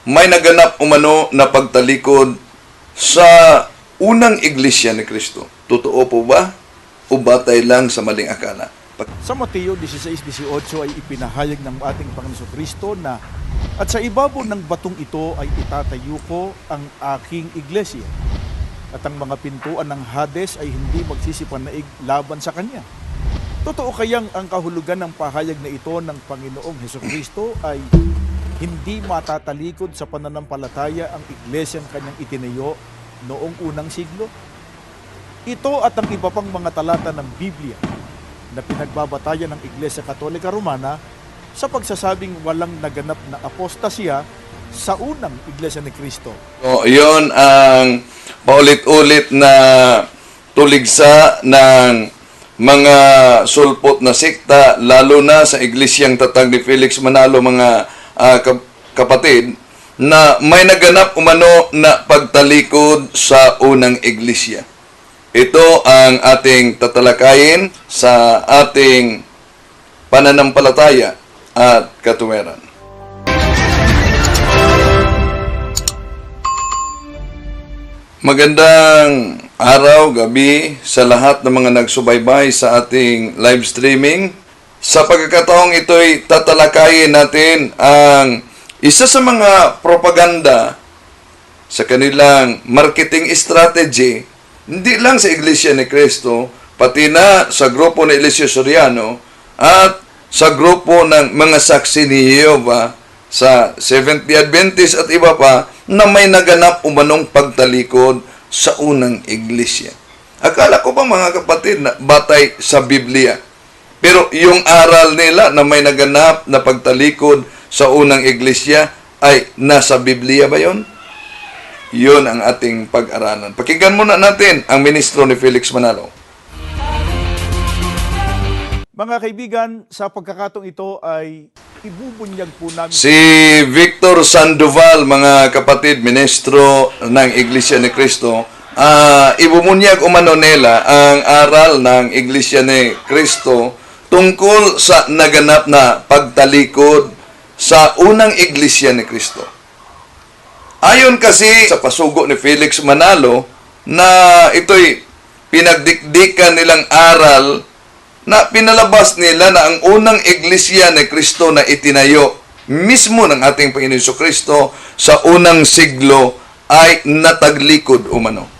may naganap umano na pagtalikod sa unang iglesia ni Kristo. Totoo po ba? O batay lang sa maling akala? Sa Mateo 16:18 ay ipinahayag ng ating Panginoon Kristo na at sa ibabaw ng batong ito ay itatayo ko ang aking iglesia at ang mga pintuan ng Hades ay hindi magsisipanaig laban sa kanya. Totoo kayang ang kahulugan ng pahayag na ito ng Panginoong Hesukristo ay hindi matatalikod sa pananampalataya ang iglesyang kanyang itinayo noong unang siglo? Ito at ang iba pang mga talata ng Biblia na pinagbabatayan ng Iglesia Katolika Romana sa pagsasabing walang naganap na apostasya sa unang Iglesia ni Kristo. So, yun ang paulit-ulit na tuligsa ng mga sulpot na sekta, lalo na sa iglesyang tatag ni Felix Manalo, mga kapatid, na may naganap umano na pagtalikod sa unang iglesia. Ito ang ating tatalakayin sa ating pananampalataya at katuwiran. Magandang araw, gabi sa lahat ng mga nagsubaybay sa ating live streaming. Sa pagkakataong ito'y tatalakayin natin ang isa sa mga propaganda sa kanilang marketing strategy, hindi lang sa Iglesia ni Cristo, pati na sa grupo ni Eliseo Soriano at sa grupo ng mga saksi ni Jehovah sa Seventh-day Adventist at iba pa na may naganap umanong pagtalikod sa unang iglesia. Akala ko ba mga kapatid na batay sa Biblia? Pero yung aral nila na may naganap na pagtalikod sa unang iglesia ay nasa Biblia ba yon? Yun ang ating pag-aralan. Pakinggan muna natin ang ministro ni Felix Manalo. Mga kaibigan, sa pagkakataong ito ay ibubunyag po namin si Victor Sandoval, mga kapatid, ministro ng Iglesia ni Cristo, ibumunyag umano nila ang aral ng Iglesia ni Cristo tungkol sa naganap na pagtalikod sa unang Iglesia ni Cristo. Ayon kasi sa pasugo ni Felix Manalo na ito'y pinagdikdikan nilang aral na pinalabas nila na ang unang iglesia ni Kristo na itinayo mismo ng ating Panginoon Jesucristo sa unang siglo ay nataglikod umano.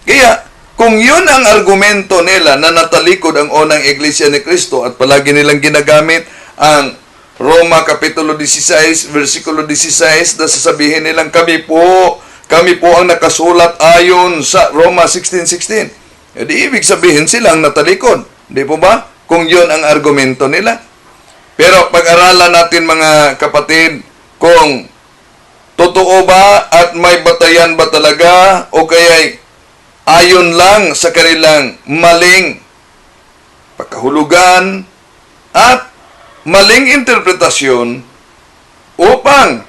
Kaya, kung yun ang argumento nila na natalikod ang unang iglesia ni Kristo at palagi nilang ginagamit ang Roma Kapitulo 16, versikulo 16, na sasabihin nilang kami po ang nakasulat ayon sa Roma 16:16. E di ibig sabihin silang natalikod. Di po ba? Kung yun ang argumento nila. Pero pag-aralan natin mga kapatid, kung totoo ba at may batayan ba talaga o kaya ayon lang sa kanilang maling pagkahulugan at maling interpretasyon upang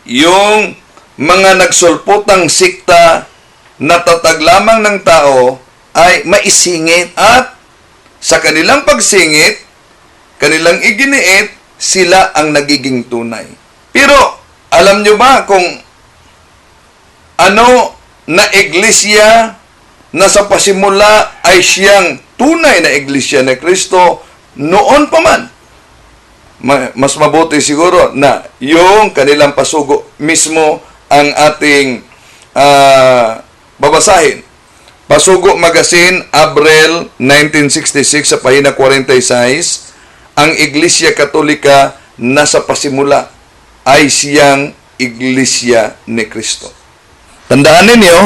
yung mga nagsulpotang sikta na tatag lamang ng tao ay maisingit at sa kanilang pagsingit, kanilang iginiit, sila ang nagiging tunay. Pero, alam nyo ba kung ano na iglesia na sa pasimula ay siyang tunay na iglesia ni Kristo noon pa man? Mas mabuti siguro na yung kanilang pasugo mismo ang ating babasahin. Pasugo Magazine, Abril 1966 sa pahina 46, ang Iglesia Katolika na sa pasimula ay siyang Iglesia ni Kristo. Tandaan ninyo,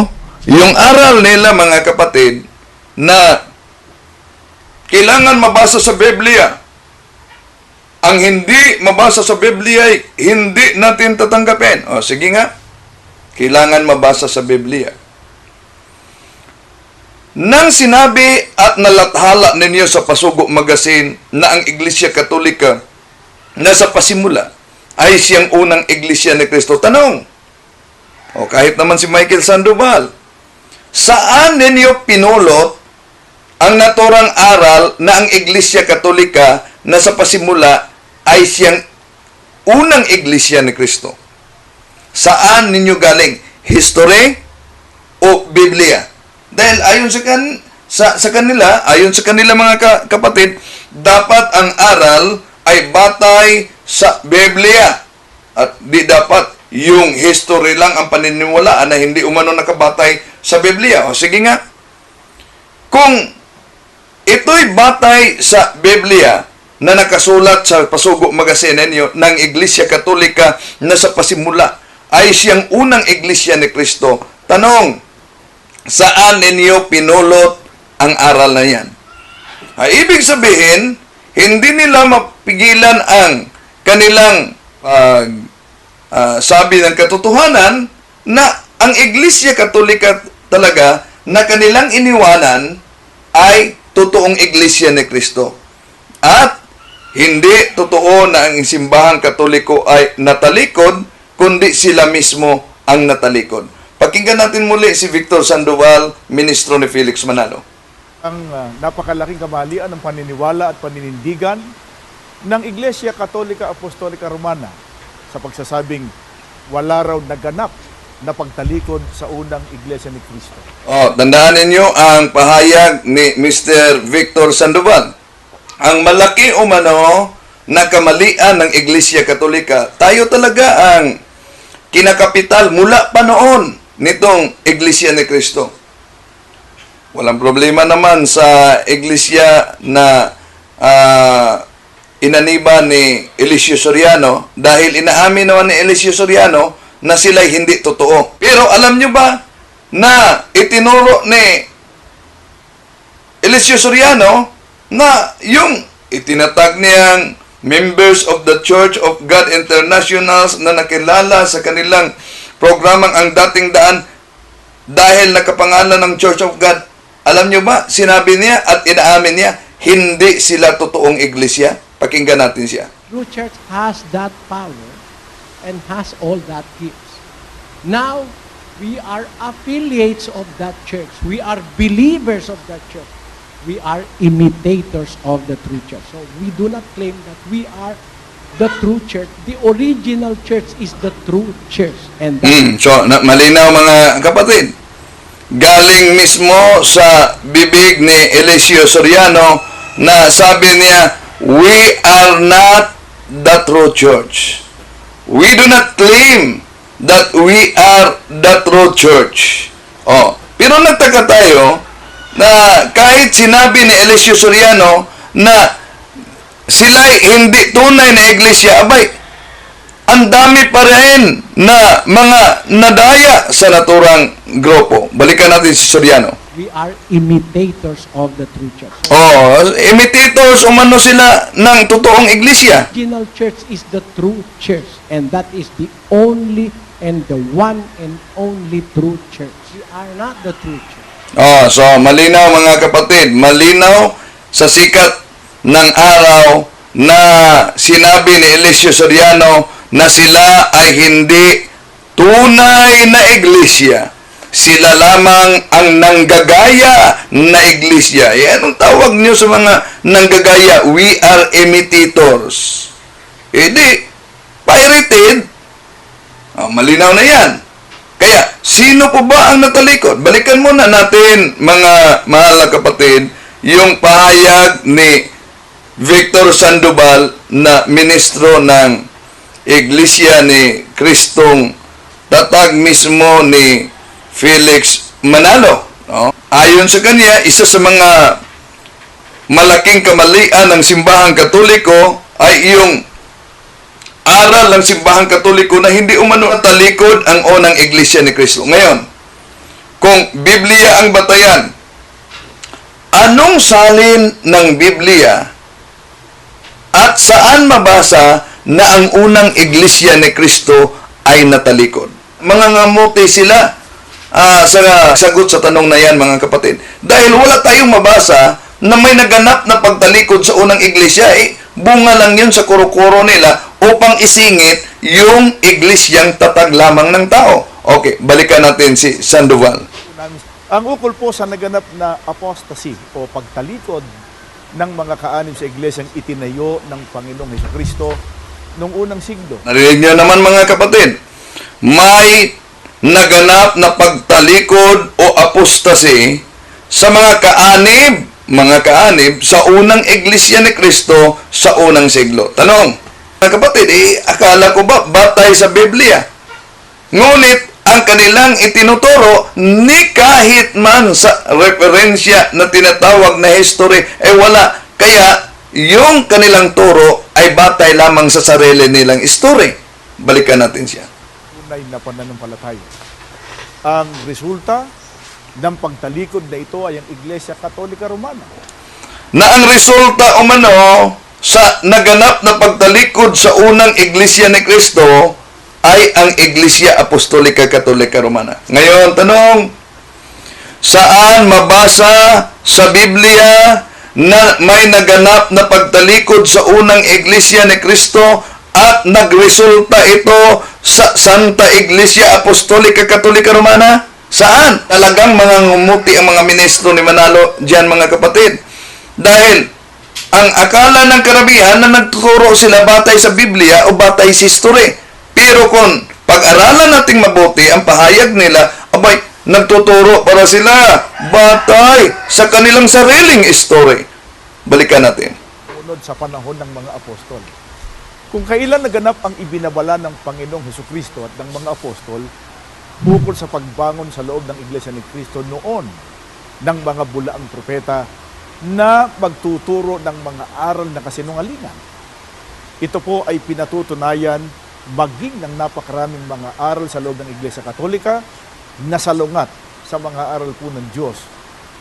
yung aral nila mga kapatid na kailangan mabasa sa Biblia. Ang hindi mabasa sa Biblia ay hindi natin tatanggapin. O sige nga, kailangan mabasa sa Biblia. Nang sinabi at nalathala ninyo sa Pasugo Magazine na ang Iglesia Katolika na sa pasimula ay siyang unang Iglesia ni Kristo. Tanong, o kahit naman si Michael Sandoval, saan ninyo pinulot ang naturang aral na ang Iglesia Katolika na sa pasimula ay siyang unang Iglesia ni Kristo? Saan ninyo galing? History o Biblia? Dahil ayon sa kanila, ayon sa kanila mga kapatid, dapat ang aral ay batay sa Biblia. At di dapat yung history lang ang paniniwalaan na hindi umano nakabatay sa Biblia. O sige nga, kung ito'y batay sa Biblia na nakasulat sa Pasugo Magazine ninyo ng Iglesia Katolika na sa pasimula ay siyang unang iglesia ni Kristo, tanong, saan ninyo pinulot ang aral na yan? Ibig sabihin, hindi nila mapigilan ang kanilang sabi ng katotohanan na ang Iglesia Katolika talaga na kanilang iniwanan ay totoong Iglesia ni Kristo. At hindi totoo na ang simbahang Katoliko ay natalikod, kundi sila mismo ang natalikod. Pakinggan natin muli si Victor Sandoval, ministro ni Felix Manalo. Ang napakalaking kamalian ng paniniwala at paninindigan ng Iglesia Katolika Apostolika Romana sa pagsasabing wala raw naganap na pagtalikod sa unang Iglesia ni Kristo. Tandaan ninyo ang pahayag ni Mr. Victor Sandoval. Ang malaki umano na kamalian ng Iglesia Katolika, tayo talaga ang kinakapital mula pa noon nitong Iglesia ni Kristo. Walang problema naman sa Iglesia na inaniba ni Eliseo Soriano dahil inaamin naman ni Eliseo Soriano na sila'y hindi totoo. Pero alam nyo ba na itinuro ni Eliseo Soriano na yung itinatag niyang members of the Church of God Internationals na nakilala sa kanilang programang Ang Dating Daan dahil nakapangalan ng Church of God. Alam nyo ba, sinabi niya at inaamin niya, hindi sila totoong iglesia. Pakinggan natin siya. True church has that power and has all that gifts. Now, we are affiliates of that church. We are believers of that church. We are imitators of the true church. So, we do not claim that we are the true church. The original church is the true church. And that Malinaw mga kapatid. Galing mismo sa bibig ni Eliseo Soriano na sabi niya, we are not the true church. We do not claim that we are the true church. Pero nagtaka tayo na kahit sinabi ni Eliseo Soriano na sila'y hindi tunay na iglesia, abay, ang dami pa rin na mga nadaya sa naturang grupo. Balikan natin si Soriano. we are imitators of the true church. Imitators umano sila ng totoong iglesia. The original church is the true church, and that is the only and the one and only true church. We are not the true church. So malinaw mga kapatid, malinaw sa sikat ng araw na sinabi ni Eliseo Soriano na sila ay hindi tunay na iglesia. Sila lamang ang nanggagaya na iglesia. Yan ang tawag niyo sa mga nanggagaya. We are imitators. Pirated. Malinaw na yan. Kaya, sino po ba ang natalikod? Balikan muna natin, mga mahal na kapatid, yung pahayag ni Victor Sandoval na ministro ng Iglesia ni Kristong tatag mismo ni Felix Manalo. Ayon sa kanya, isa sa mga malaking kamalian ng simbahang Katoliko ay yung aral ng simbahang Katoliko na hindi umano talikod ang unang iglesia ni Kristo. Ngayon, kung Biblia ang batayan, anong salin ng Biblia at saan mabasa na ang unang iglesia ni Kristo ay natalikod? Mangangamuti sila sa sagot sa tanong na yan, mga kapatid. Dahil wala tayong mabasa na may naganap na pagtalikod sa unang iglesia, bunga lang yun sa kuro-kuro nila upang isingit yung iglesyang tatag lamang ng tao. Okay, balikan natin si Sandoval. Ang ukol po sa naganap na apostasy o pagtalikod ng mga kaanib sa iglesyang itinayo ng Panginoong Hesukristo noong unang siglo. Narinig niyo naman mga kapatid, may naganap na pagtalikod o apostasy sa mga kaanib sa unang iglesia ni Kristo sa unang siglo. Tanong, mga kapatid, akala ko ba batay sa Biblia? Ngunit ang kanilang itinuturo ni kahit man sa referensya na tinatawag na history ay wala. Kaya yung kanilang turo ay batay lamang sa sarili nilang history. Balikan natin siya. Tunay na pananampalataya. Ang resulta ng pagtalikod na ito ay ang Iglesia Katolika Romana. Na ang resulta umano sa naganap na pagtalikod sa unang iglesia ni Kristo ay ang Iglesia Apostolika Katolika Romana. Ngayon, tanong, saan mabasa sa Biblia na may naganap na pagtalikod sa unang iglesia ni Kristo at nagresulta ito sa Santa Iglesia Apostolika Katolika Romana? Saan? Talagang mga ngumuti ang mga ministro ni Manalo diyan, mga kapatid. Dahil ang akala ng karamihan na nagtuturo sila batay sa Biblia o batay sa history. Pero kung pag-aralan nating mabuti ang pahayag nila, abay, nagtuturo para sila batay sa kanilang sariling history. Balikan natin. Unod sa panahon ng mga apostol. Kung kailan naganap ang ibinabala ng Panginoong Hesukristo at ng mga apostol, bukod sa pagbangon sa loob ng Iglesia ni Kristo noon ng mga bulaang propeta na magtuturo ng mga aral na kasinungalingan. Ito po ay pinatutunayan maging ng napakaraming mga aral sa loob ng Iglesia Katolika na salungat sa mga aral po ng Diyos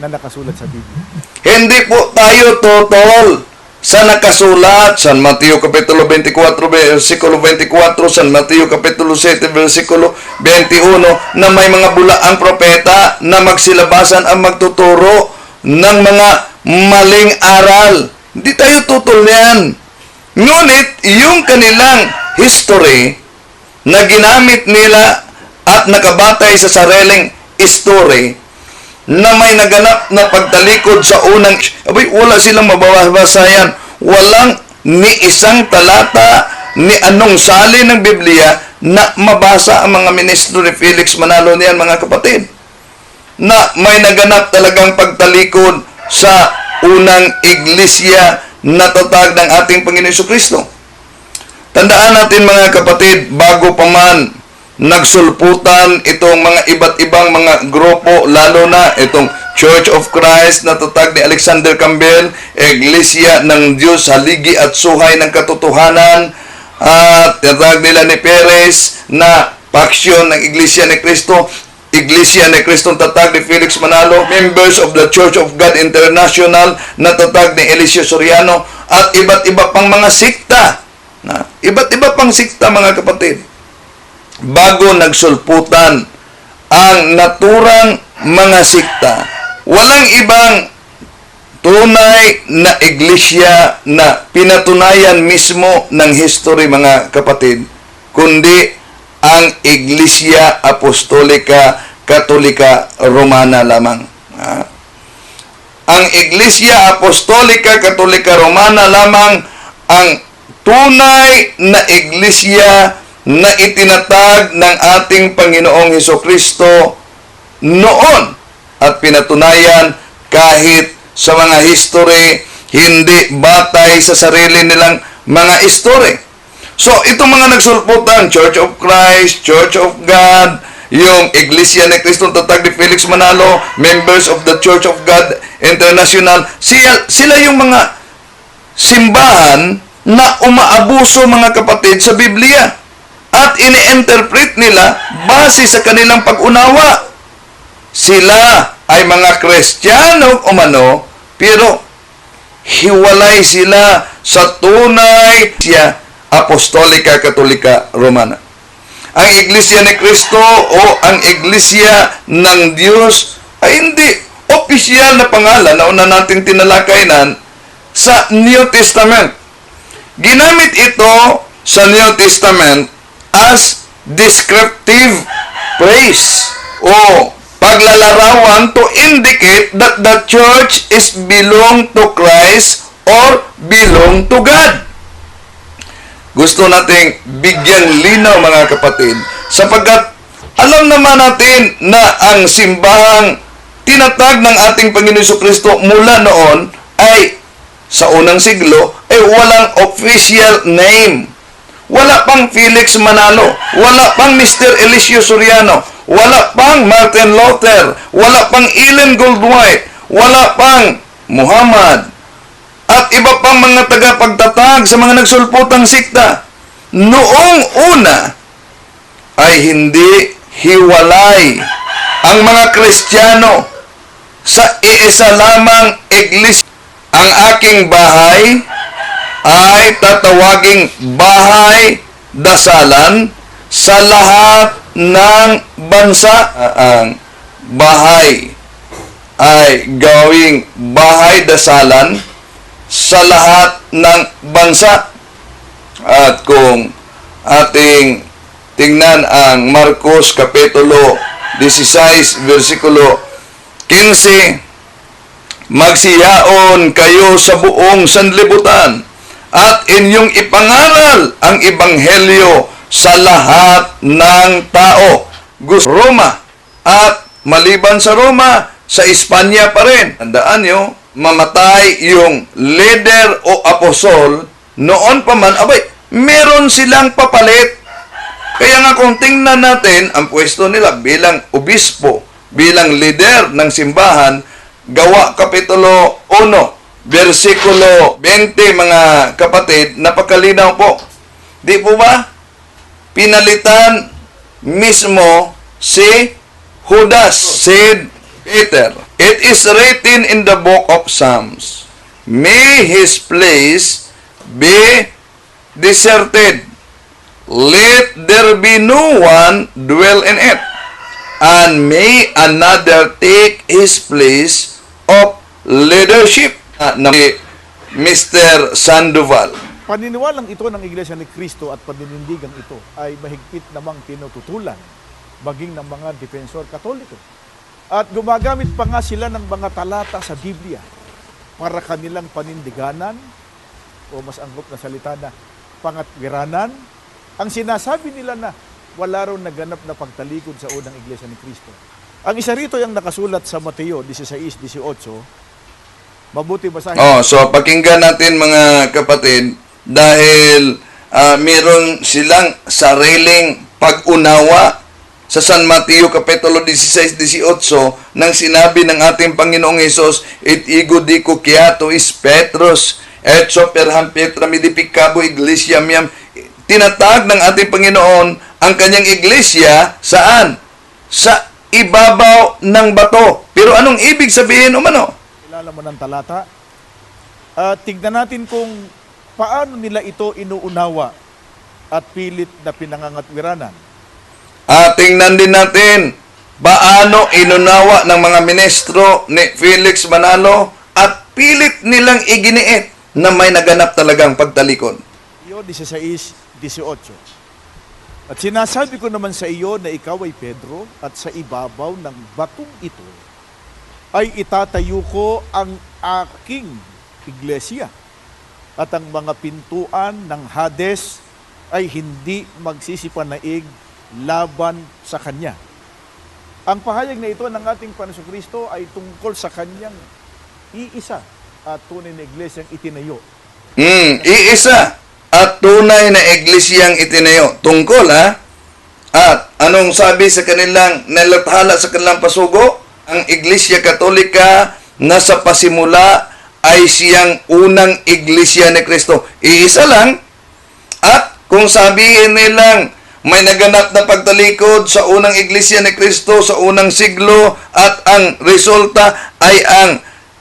na nakasulat sa Biblia. Hindi po tayo totol sa nakasulat San Mateo Kapitulo 24, versikulo 24, San Mateo Kapitulo 7, versikulo 21, na may mga bulaang propeta na magsilabasan ang magtuturo ng mga maling aral. Hindi tayo tutol yan. Ngunit, yung kanilang history na ginamit nila at nakabatay sa sariling history na may naganap na pagtalikod sa unang, abay, wala silang mababasayan. Walang ni isang talata ni anong sali ng Biblia na mabasa ang mga ministro ni Felix Manalo niyan, mga kapatid. Na may naganap talagang pagtalikod sa unang iglesia na tatag ng ating Panginoon Jesucristo. Tandaan natin, mga kapatid, bago pa man nagsulputan itong mga iba't ibang mga grupo, lalo na itong Church of Christ na tatag ni Alexander Campbell, Iglesia ng Diyos, haligi at suhay ng katotohanan, at tatag nila ni Perez na paksyon ng Iglesia ni Cristo, Iglesia ni Cristo tatag ni Felix Manalo, members of the Church of God International na tatag ni Eliseo Soriano, at iba't iba pang mga sikta, iba't iba pang sikta, mga kapatid. Bago nagsulputan ang naturang mga sikta, walang ibang tunay na iglesia na pinatunayan mismo ng history, mga kapatid, kundi ang Iglesia Apostolika Katolika Romana lamang. Ang Iglesia Apostolika Katolika Romana lamang ang tunay na iglesia na itinatag ng ating Panginoong Hesukristo noon at pinatunayan kahit sa mga history hindi batay sa sarili nilang mga history. So, itong mga nagsulputan, Church of Christ, Church of God, yung Iglesia ni Cristo tatag ni Felix Manalo, members of the Church of God International, sila yung mga simbahan na umaabuso, mga kapatid, sa Biblia. At ini-interpret nila base sa kanilang pag-unawa. Sila ay mga Kristiyano umano, pero hiwalay sila sa tunay siya Apostolika Katolika Romana. Ang Iglesia ni Cristo o ang Iglesia ng Diyos ay hindi opisyal na pangalan na una natin tinalakayan sa New Testament. Ginamit ito sa New Testament as descriptive phrase o paglalarawan to indicate that the church is belong to Christ or belong to God. gusto nating bigyan linaw mga kapatid, sapagkat alam naman natin na ang simbahang tinatag ng ating Panginoon Jesucristo mula noon ay sa unang siglo ay walang official name. Wala pang Felix Manalo, wala pang Mr. Eliseo Soriano, wala pang Martin Luther, wala pang Ellen Goldwhite, wala pang Muhammad, at iba pang mga tagapagtatag sa mga nagsulputang sikta. Noong una ay hindi hiwalay ang mga Kristiyano sa iisa lamang iglesia. Ang aking bahay ay tatawaging bahay dasalan sa lahat ng bansa. Ang bahay ay gawing bahay dasalan sa lahat ng bansa. At kung ating tingnan ang Marcos Kapitulo 16, versikulo 15, magsiyaon kayo sa buong sanlibutan at inyong ipangaral ang ebanghelyo sa lahat ng tao. Roma, at maliban sa Roma, sa Espanya pa rin. Tandaan nyo, mamatay yung leader o apostol, noon pa man, abay, meron silang papalit. Kaya nga kung tingnan natin ang pwesto nila bilang obispo, bilang leader ng simbahan, Gawa Kapitulo 1, versikulo 20, mga kapatid, napakalinaw po. Di po ba? Pinalitan mismo si Judas, said Peter. It is written in the book of Psalms, may his place be deserted. Let there be no one dwell in it. And may another take his place of leadership. Na Mr. Sandoval. Paniniwalang ito ng Iglesia ni Cristo at paninindigang ito ay mahigpit namang tinututulan maging ng mga defensor katoliko. At gumagamit pa nga sila ng mga talata sa Biblia para kanilang panindiganan, o mas anggap na salita na pangatwiranan, ang sinasabi nila na wala raw naganap na pagtalikod sa unang Iglesia ni Cristo. Ang isa rito yung nakasulat sa Mateo 16:18. Mabuti basahin. So pakinggan natin mga kapatid, dahil meron silang sariling pag-unawa sa San Mateo Kapitulo 16:18 nang sinabi ng ating Panginoong Hesus, et ego dico kiato is Petros, et soperham Petra midipicabo iglesia miam. Tinatag ng ating Panginoon ang kanyang iglesia saan? Sa ibabaw ng bato. Pero anong ibig sabihin umano? Kilala mo ng talata. Tignan natin kung paano nila ito inuunawa at pilit na pinangangatwiranan. Tingnan din natin paano inunawa ng mga ministro ni Felix Manalo at pilit nilang iginiit na may naganap talagang pagtalikod. Iyo 16:18. At sinasabi ko naman sa iyo na ikaw ay Pedro at sa ibabaw ng batong ito ay itatayo ko ang aking iglesia at ang mga pintuan ng Hades ay hindi magsisipanaig laban sa kanya. Ang pahayag na ito ng ating Panginoon Kristo ay tungkol sa kanyang iisa at tunay na iglesyang itinayo. Iisa at tunay na iglesyang itinayo. Tungkol At anong sabi sa kanilang nalathala sa kanilang pasugo? Ang Iglesia Katolika na sa pasimula ay siyang unang iglesia ni Kristo. Iisa lang. At kung sabihin nilang may naganap na pagtalikod sa unang iglesia ni Kristo sa unang siglo at ang resulta ay ang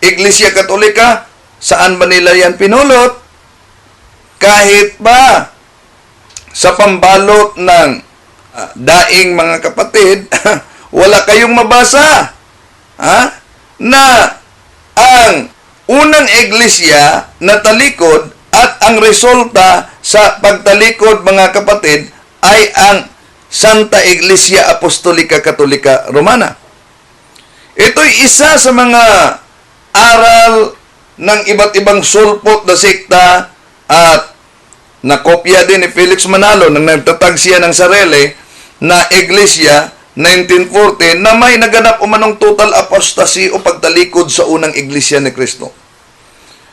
Iglesia Katolika, saan ba nila yan pinulot? Kahit ba sa pambalot ng daing mga kapatid, wala kayong mabasa na ang unang iglesia na talikod at ang resulta sa pagtalikod mga kapatid ay ang Santa Iglesia Apostolika Katolika Romana. Ito'y isa sa mga aral ng iba't ibang sulpot na sekta at na kopya din ni Felix Manalo nang nagtatag siya ng sarili na Iglesia 1940 na may naganap umanong total apostasy o pagtalikod sa unang Iglesia ni Kristo.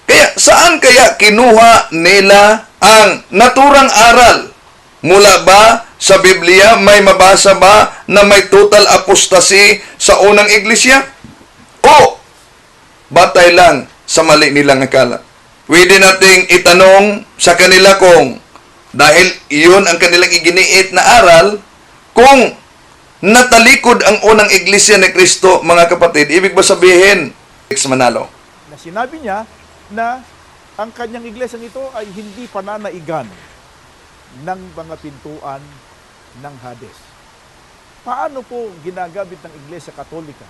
Kaya saan kaya kinuha nila ang naturang aral? Mula ba sa Biblia may mabasa ba na may total apostasy sa unang Iglesia? O batay lang sa mali nilang akala? Pwede nating itanong sa kanila kung dahil iyon ang kanilang iginiit na aral, kung natalikod ang unang Iglesia ni Kristo, mga kapatid, ibig ba sabihin, Felix Manalo? Na sinabi niya na ang kanyang iglesyang ito ay hindi pananaigan ng mga pintuan ng Hades. Paano po ginagamit ng Iglesia Katolika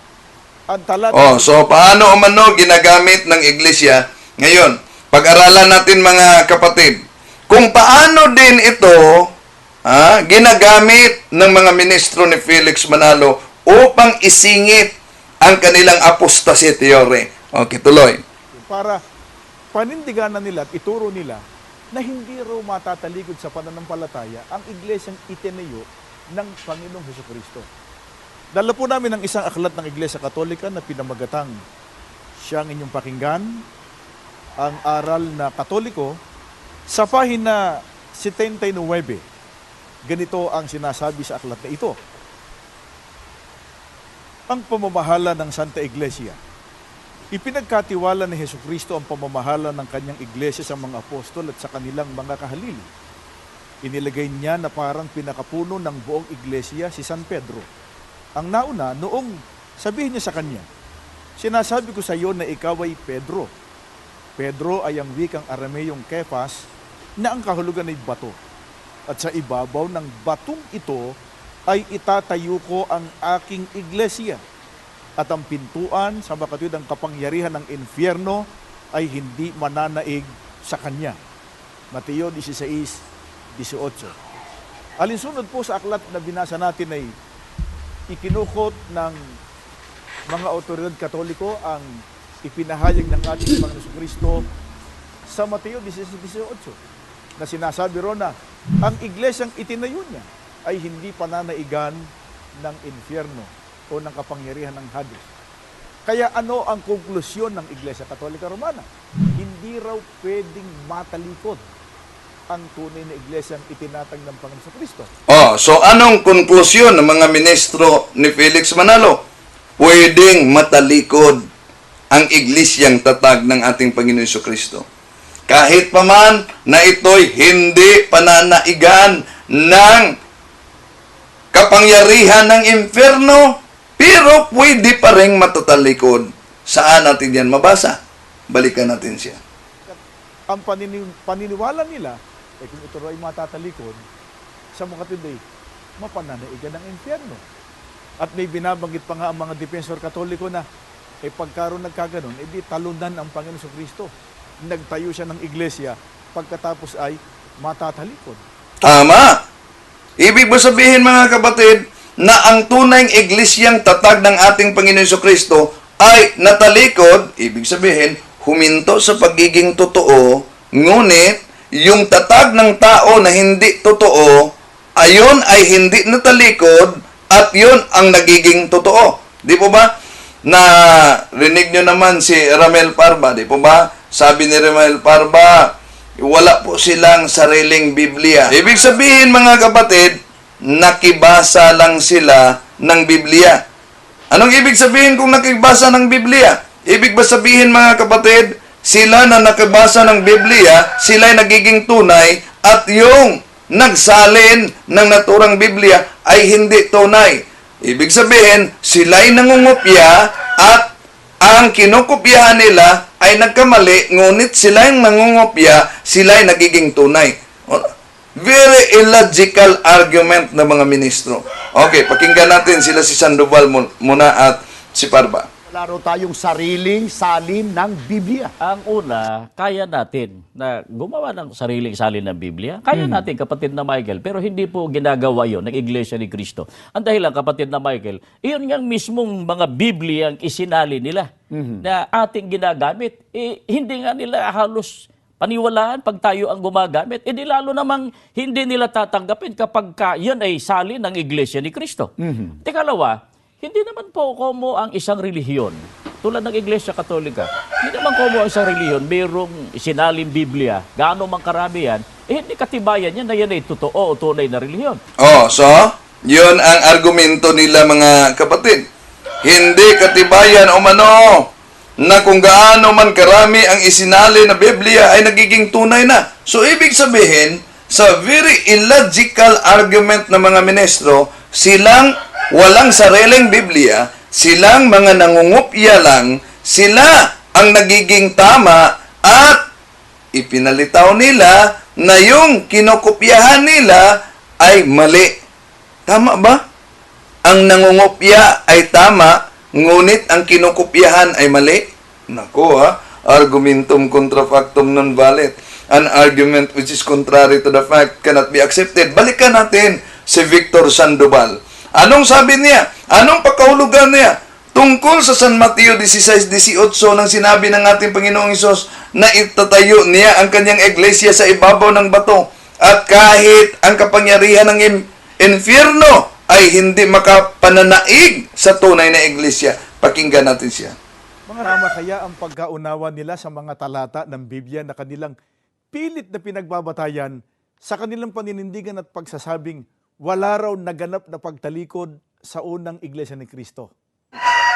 ang talata? So paano umano ginagamit ng Iglesia? Ngayon, pag-aralan natin mga kapatid, kung paano din ito ginagamit ng mga ministro ni Felix Manalo upang isingit ang kanilang apostasy theory. Okay, tuloy. Para panindiganan nila at ituro nila na hindi raw matatalikod sa pananampalataya ang iglesyang itinayo ng Panginoong Hesukristo. Dala po namin ang isang aklat ng Iglesia Katolika na pinamagatang Siyang Inyong Pakinggan, ang aral na Katoliko, sa pahina 79. Ganito ang sinasabi sa aklat na ito. Ang pamamahala ng Santa Iglesia. Ipinagkatiwala ni Hesukristo ang pamamahala ng kanyang iglesia sa mga apostol at sa kanilang mga kahalili. Inilagay niya na parang pinakapuno ng buong iglesia si San Pedro. Ang nauna, noong sabihin niya sa kanya, "Sinasabi ko sa iyo na ikaw ay Pedro." Pedro ay ang wikang Arameyong Kephas na ang kahulugan ay bato. At sa ibabaw ng batong ito ay itatayo ko ang aking iglesia. At ang pintuan sa makatwid ang kapangyarihan ng infyerno ay hindi mananaig sa kanya. Mateo 16:18. Alinsunod po sa aklat na binasa natin ay ikinukot ng mga otoridad Katoliko ang ipinahayag ng ating Panginoon Kristo sa Mateo 16:18 na sinasabi ron na ang iglesyang itinayo niya ay hindi pananaigan ng infyerno o ng kapangyarihan ng Hades. Kaya ano ang konklusyon ng Iglesia Katolika Romana? Hindi raw pwedeng matalikod ang tunay na iglesyang itinatag ng Panginoon Kristo. So anong konklusyon ng mga ministro ni Felix Manalo? Pwedeng matalikod ang iglesyang tatag ng ating Panginoon Kristo. Kahit paman na ito'y hindi pananaigan ng kapangyarihan ng impyerno, pero pwede pa rin matatalikod. Saan natin yan mabasa? Balikan natin siya. Ang paniniwala nila, kung ito ay matatalikod, sa mga today, mapananaigan ng impyerno. At may binabanggit pa nga ang mga defensor Katoliko na, pagkaroon nagkaganon, di talunan ang Panginoon Kristo. Nagtayo siya ng iglesia, pagkatapos ay matatalikod. Tama! Ibig ba sabihin mga kapatid, na ang tunay iglesyang tatag ng ating Panginoon Kristo ay natalikod, ibig sabihin, huminto sa pagiging totoo, ngunit yung tatag ng tao na hindi totoo, ayon ay hindi natalikod at yun ang nagiging totoo. Di po ba? Na rinig nyo naman si Ramel Parba, di po ba? Sabi ni Ramel Parba, wala po silang sariling Biblia. Ibig sabihin mga kapatid, nakibasa lang sila ng Biblia. Anong ibig sabihin kung nakibasa ng Biblia? Ibig ba sabihin mga kapatid, sila na nakibasa ng Biblia, sila'y nagiging tunay at yung nagsalin ng naturang Biblia ay hindi tunay. Ibig sabihin, sila'y nangungopya at ang kinukopyahan nila ay nagkamali, ngunit sila'y nangungopya, sila'y nagiging tunay. Very illogical argument ng mga ministro. Okay, pakinggan natin sila si Sandoval muna at si Parba. Laro tayong sariling salin ng Biblia. Ang una, kaya natin na gumawa ng sariling salin ng Biblia. Kaya natin, kapatid na Michael, pero hindi po ginagawa yon ng Iglesia ni Cristo. Ang dahilan, kapatid na Michael, iyon nga mismong mga Biblia ang isinali nila na ating ginagamit. Hindi nga nila halos paniwalaan pag tayo ang gumagamit. E di lalo namang hindi nila tatanggapin kapag yan ay salin ng Iglesia ni Cristo. Ikalawa, hindi naman po komo ang isang relihiyon. Tulad ng Iglesia Katolika, hindi naman komo ang isang relihiyon, mayroong sinaling Biblia, gaano mang karami yan, hindi katibayan yan na yan ay totoo o tunay na relihiyon. So, yun ang argumento nila mga kapatid. Hindi katibayan o mano na kung gaano man karami ang isinali na Biblia ay nagiging tunay na. So, ibig sabihin, sa very illogical argument ng mga ministro, silang walang sariling Biblia, silang mga nangungupya lang, sila ang nagiging tama at ipinalitaw nila na yung kinokopyahan nila ay mali. Tama ba? Ang nangungopya ay tama, ngunit ang kinokopyahan ay mali. Nako argumentum contra factum non valet. An argument which is contrary to the fact cannot be accepted. Balikan natin si Victor Sandoval. Anong sabi niya? Anong pagkahulugan niya? Tungkol sa San Mateo 16:18 nang sinabi ng ating Panginoong Hesus na itatayo niya ang kanyang iglesia sa ibabaw ng bato at kahit ang kapangyarihan ng infierno ay hindi makapananaig sa tunay na iglesia. Pakinggan natin siya. Mga Rama, kaya ang pagkaunawa nila sa mga talata ng Biblia na kanilang pilit na pinagbabatayan sa kanilang paninindigan at pagsasabing wala raw naganap na pagtalikod sa unang Iglesia ni Cristo.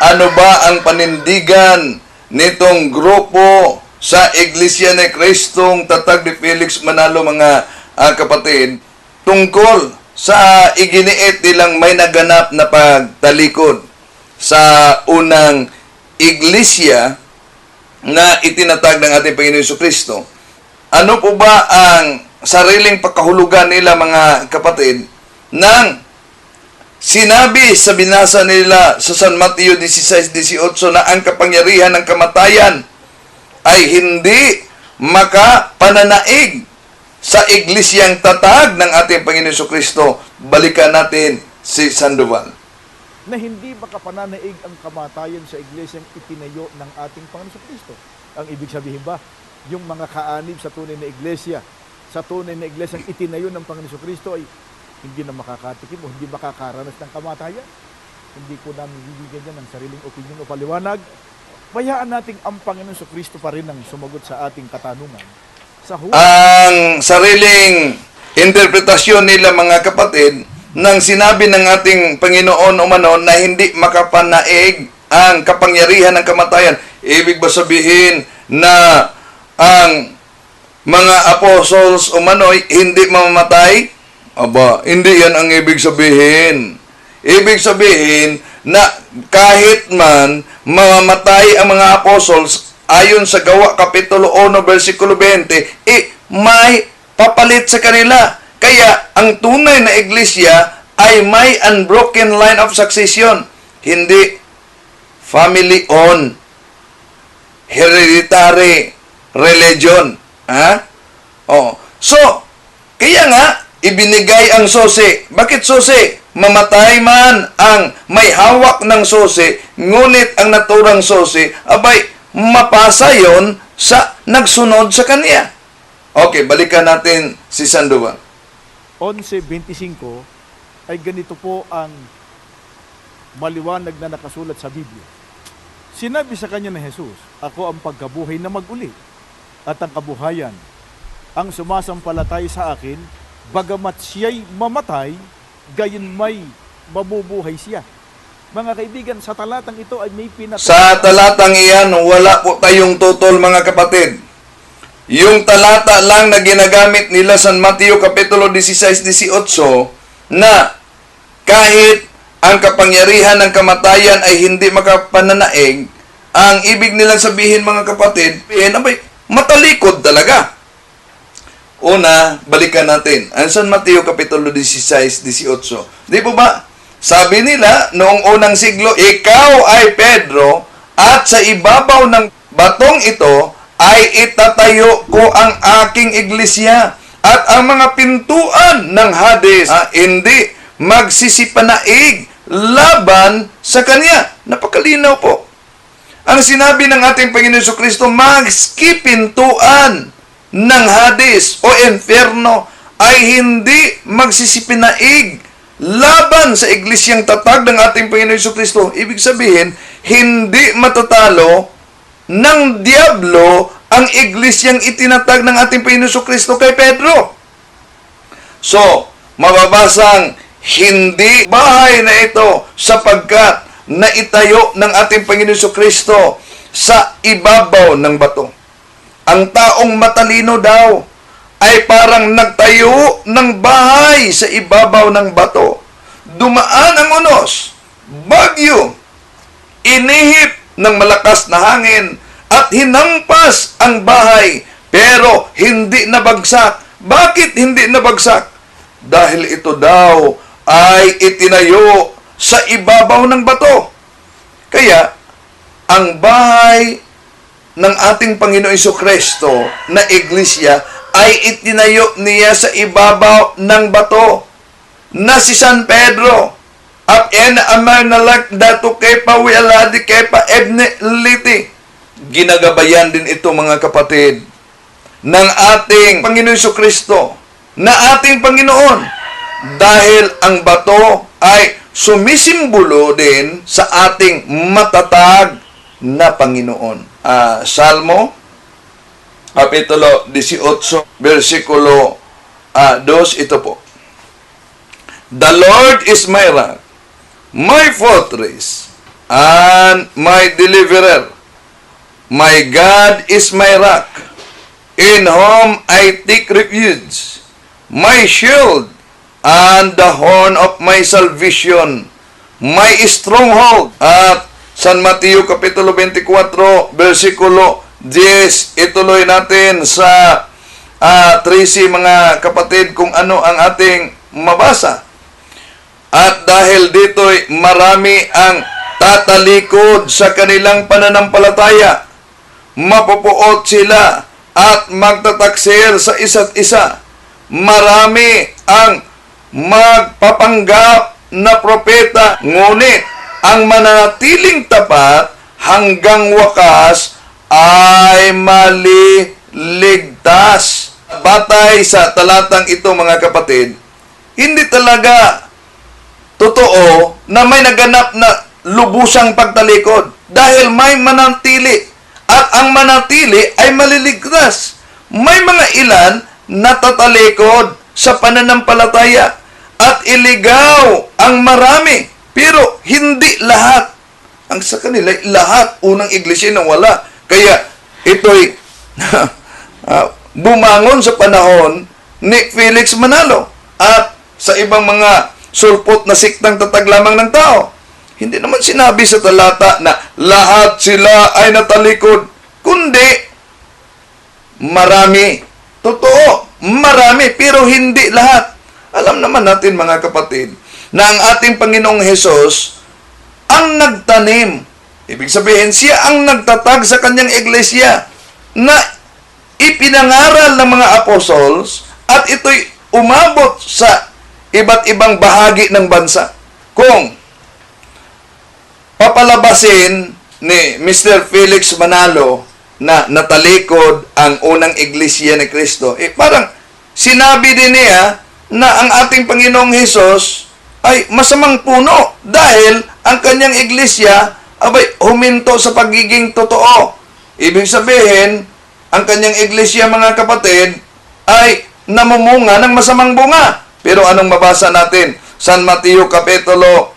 Ano ba ang panindigan nitong grupo sa Iglesia ni Cristong Tatag ni Felix Manalo, mga kapatid, tungkol sa iginiit nilang may naganap na pagtalikod sa unang Iglesia na itinatag ng ating Panginoon Jesucristo? Ano po ba ang sariling pagkahulugan nila, mga kapatid, nang sinabi sa binasa nila sa San Mateo 16:18 na ang kapangyarihan ng kamatayan ay hindi makapananaig sa iglesyang tatag ng ating Panginoon Jesucristo? Balikan natin si Sandoval. Na hindi makapananaig ang kamatayan sa iglesyang itinayo ng ating Panginoon Jesucristo. Ang ibig sabihin ba, yung mga kaanib sa tunay na iglesia, sa tunay na iglesyang itinayo ng Panginoon Jesucristo ay hindi na makakatikim o hindi makakaranas ng kamatayan? Hindi ko namin bibigyan yan ng sariling opinion o paliwanag. Bayaan nating ang Panginoon Jesucristo pa rin ang sumagot sa ating katanungan. Ang sariling interpretasyon nila, mga kapatid, nang sinabi ng ating Panginoon umano na hindi makapanaig ang kapangyarihan ng kamatayan, ibig ba sabihin na ang mga apostles umano'y hindi mamamatay? Aba, hindi yan ang ibig sabihin. Ibig sabihin na kahit man mamamatay ang mga apostles, ayon sa Gawa Kapitulo 1, versikulo 20, may papalit sa kanila. Kaya ang tunay na iglesia ay may unbroken line of succession. Hindi family-owned, hereditary religion. So, kaya nga, ibinigay ang susi. Bakit susi? Mamatay man ang may hawak ng susi, ngunit ang naturang susi, abay, mapasa yon sa nagsunod sa kanya. Okay, balikan natin si Sandoval. 11:25 ay ganito po ang maliwanag na nakasulat sa Biblia. Sinabi sa kanya ni Jesus, ako ang pagkabuhay na mag-uli at ang kabuhayan. Ang sumasampalatay sa akin, bagamat siya'y mamatay, gayon may mabubuhay siya. Mga kaibigan, sa talatang ito ay may Sa talatang iyan, wala po tayong tutol, mga kapatid. Yung talata lang na ginagamit nila sa Mateo Kapitulo 16:18 na kahit ang kapangyarihan ng kamatayan ay hindi makapananaig, ang ibig nilang sabihin, mga kapatid, abay, matalikod talaga. Una, balikan natin. Ang San Mateo Kapitulo 16:18. Di po ba? Sabi nila, noong unang siglo, ikaw ay Pedro, at sa ibabaw ng batong ito ay itatayo ko ang aking iglesia, at ang mga pintuan ng Hades hindi magsisipanaig laban sa kanya. Napakalinaw po. Ang sinabi ng ating Panginoon Jesucristo, maski pintuan ng Hades o Inferno ay hindi magsisipinaig laban sa iglesyang tatag ng ating Panginoon Jesucristo. Ibig sabihin, hindi matatalo ng Diablo ang iglesyang itinatag ng ating Panginoon Jesucristo kay Pedro. So, mababasang hindi bahay na ito sapagkat naitayo ng ating Panginoon Jesucristo sa ibabaw ng bato. Ang taong matalino daw ay parang nagtayo ng bahay sa ibabaw ng bato. Dumaan ang unos, bagyo, inihip ng malakas na hangin at hinampas ang bahay pero hindi nabagsak. Bakit hindi nabagsak? Dahil ito daw ay itinayo sa ibabaw ng bato. Kaya, ang bahay ng ating Panginoon Jesucristo na iglesia ay itinayo niya sa ibabaw ng bato na si San Pedro at amar nalak dato kepa wialadi kepa ebne liti. Ginagabayan din ito mga kapatid ng ating Panginoon Jesucristo na ating Panginoon dahil ang bato ay sumisimbolo din sa ating matatag na Panginoon. Salmo Kapitulo 18, versikulo 2, ito po. The Lord is my rock, my fortress, and my deliverer. My God is my rock, in whom I take refuge, my shield, and the horn of my salvation, my stronghold. At San Mateo Kapitulo 24, versikulo 10, ituloy natin sa 13 mga kapatid kung ano ang ating mabasa. At dahil dito'y marami ang tatalikod sa kanilang pananampalataya, mapupuot sila at magtataksil sa isa't isa. Marami ang magpapanggap na propeta, ngunit ang mananatiling tapat hanggang wakas ay maliligtas. Batay sa talatang ito mga kapatid, hindi talaga totoo na may naganap na lubusang pagtalikod dahil may manatili at ang manatili ay maliligtas. May mga ilan na tatalikod sa pananampalataya at iligaw ang marami, pero hindi lahat. Ang sa kanila, lahat unang iglesia na wala. Kaya ito'y bumangon sa panahon ni Felix Manalo at sa ibang mga sulpot na siktang tatag lamang ng tao. Hindi naman sinabi sa talata na lahat sila ay natalikod, kundi marami. Totoo, marami, pero hindi lahat. Alam naman natin mga kapatid na ang ating Panginoong Hesus ang nagtanim. Ibig sabihin, siya ang nagtatag sa kanyang iglesia na ipinangaral ng mga apostles at ito'y umabot sa iba't ibang bahagi ng bansa. Kung papalabasin ni Mr. Felix Manalo na natalikod ang unang iglesia ni Kristo, parang sinabi din niya na ang ating Panginoong Hesus ay masamang puno dahil ang kanyang iglesia abay huminto sa pagiging totoo. Ibig sabihin, ang kanyang iglesia mga kapatid ay namumunga ng masamang bunga. Pero anong mabasa natin? San Mateo Kapitulo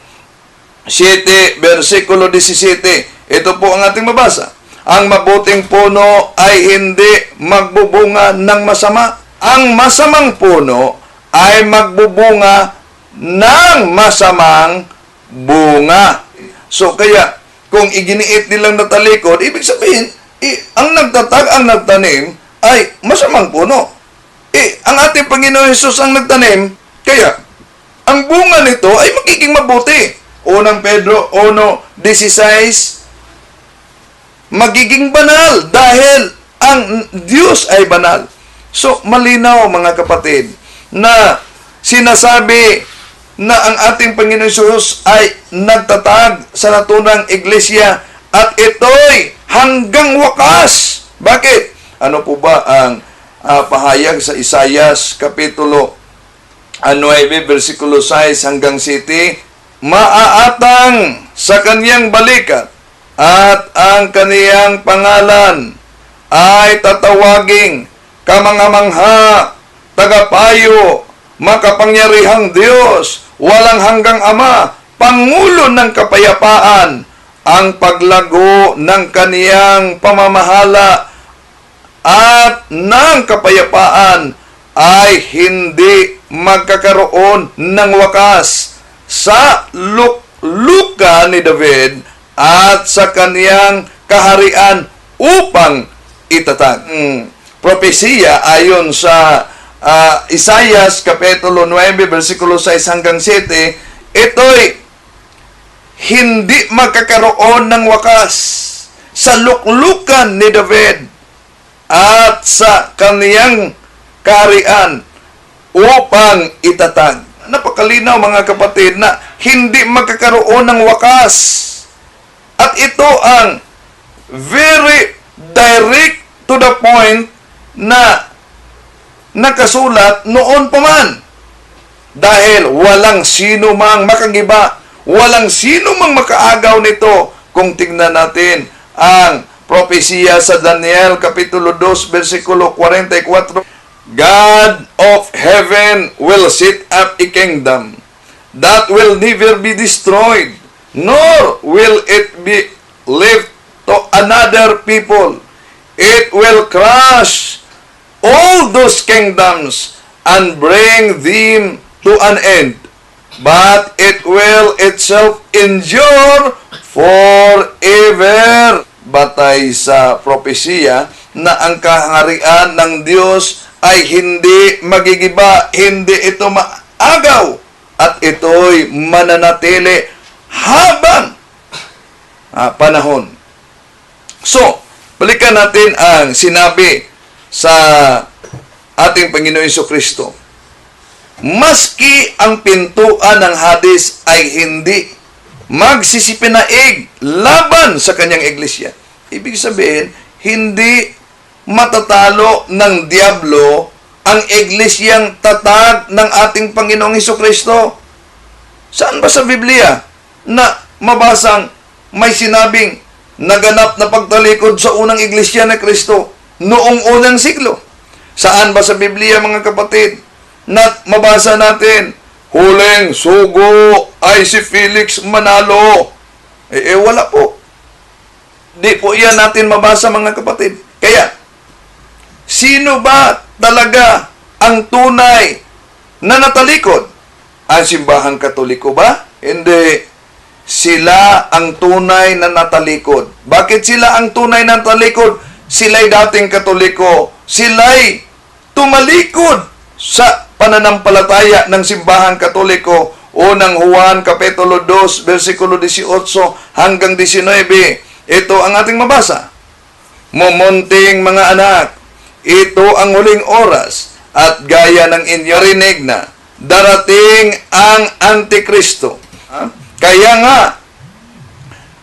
7, versikulo 17. Ito po ang ating mabasa. Ang mabuting puno ay hindi magbubunga ng masama. Ang masamang puno ay magbubunga ng masamang bunga. So kaya, kung iginiit nilang natalikod, ibig sabihin, ang nagtatag, ang nagtanim, ay masamang puno. Ang ating Panginoon Hesus ang nagtanim, kaya, ang bunga nito ay magiging mabuti. Unang Pedro 1:16, magiging banal dahil ang Diyos ay banal. So, malinaw mga kapatid, na sinasabi na ang ating Panginoon Hesus ay nagtatag sa natunang iglesia at ito'y hanggang wakas. Bakit? Ano po ba ang pahayag sa Isayas Kapitulo 9, versikulo 6 hanggang 7, maaatang sa kaniyang balikat at ang kaniyang pangalan ay tatawaging kamangamangha, tagapayo, makapangyarihang Diyos, walang hanggang Ama, Pangulo ng kapayapaan. Ang paglago ng kaniyang pamamahala at ng kapayapaan ay hindi magkakaroon ng wakas sa luklukan ni David at sa kaniyang kaharian upang itatag. Propesiya ayon sa Isayas Kapitulo 9, versikulo 6 hanggang 7, ito'y hindi magkakaroon ng wakas sa luklukan ni David at sa kaniyang kaharian upang itatag. Napakalinaw mga kapatid na hindi magkakaroon ng wakas. At ito ang very direct to the point na nakasulat noon pa man. Dahil walang sino mang makagiba, walang sino mang makaagaw nito kung tingnan natin ang propesiya sa Daniel Kapitulo 2, versikulo 44. God of heaven will set up a kingdom that will never be destroyed, nor will it be left to another people. It will crush all those kingdoms and bring them to an end, but it will itself endure forever. Batay sa propesiya na ang kaharian ng Diyos ay hindi magigiba, hindi ito maagaw, at ito'y mananatili habang panahon. So, balikan natin ang sinabi sa ating Panginoon Jesucristo. Maski ang pintuan ng Hades ay hindi magsisipinaig laban sa kanyang iglesia. Ibig sabihin, hindi matatalo ng diablo ang iglesyang tatag ng ating Panginoong Jesucristo. Saan ba sa Biblia na mabasang may sinabing naganap na pagtalikod sa unang iglesia ni Kristo noong unang siglo? Saan ba sa Biblia, mga kapatid, na mabasa natin, huling sugo ay si Felix Manalo? Wala po. Di po yan natin mabasa, mga kapatid. Kaya, sino ba talaga ang tunay na natalikod? Ang simbahang Katoliko ba? Hindi. Sila ang tunay na natalikod. Bakit sila ang tunay na natalikod? Sila'y dating Katoliko. Sila'y tumalikod sa pananampalataya ng simbahang Katoliko. Unang Juan Kapitulo 2, versikulo 18 hanggang 19. Ito ang ating mabasa. Mumunting mga anak, ito ang huling oras, at gaya ng inyo rinig na, darating ang Antikristo. Kaya nga,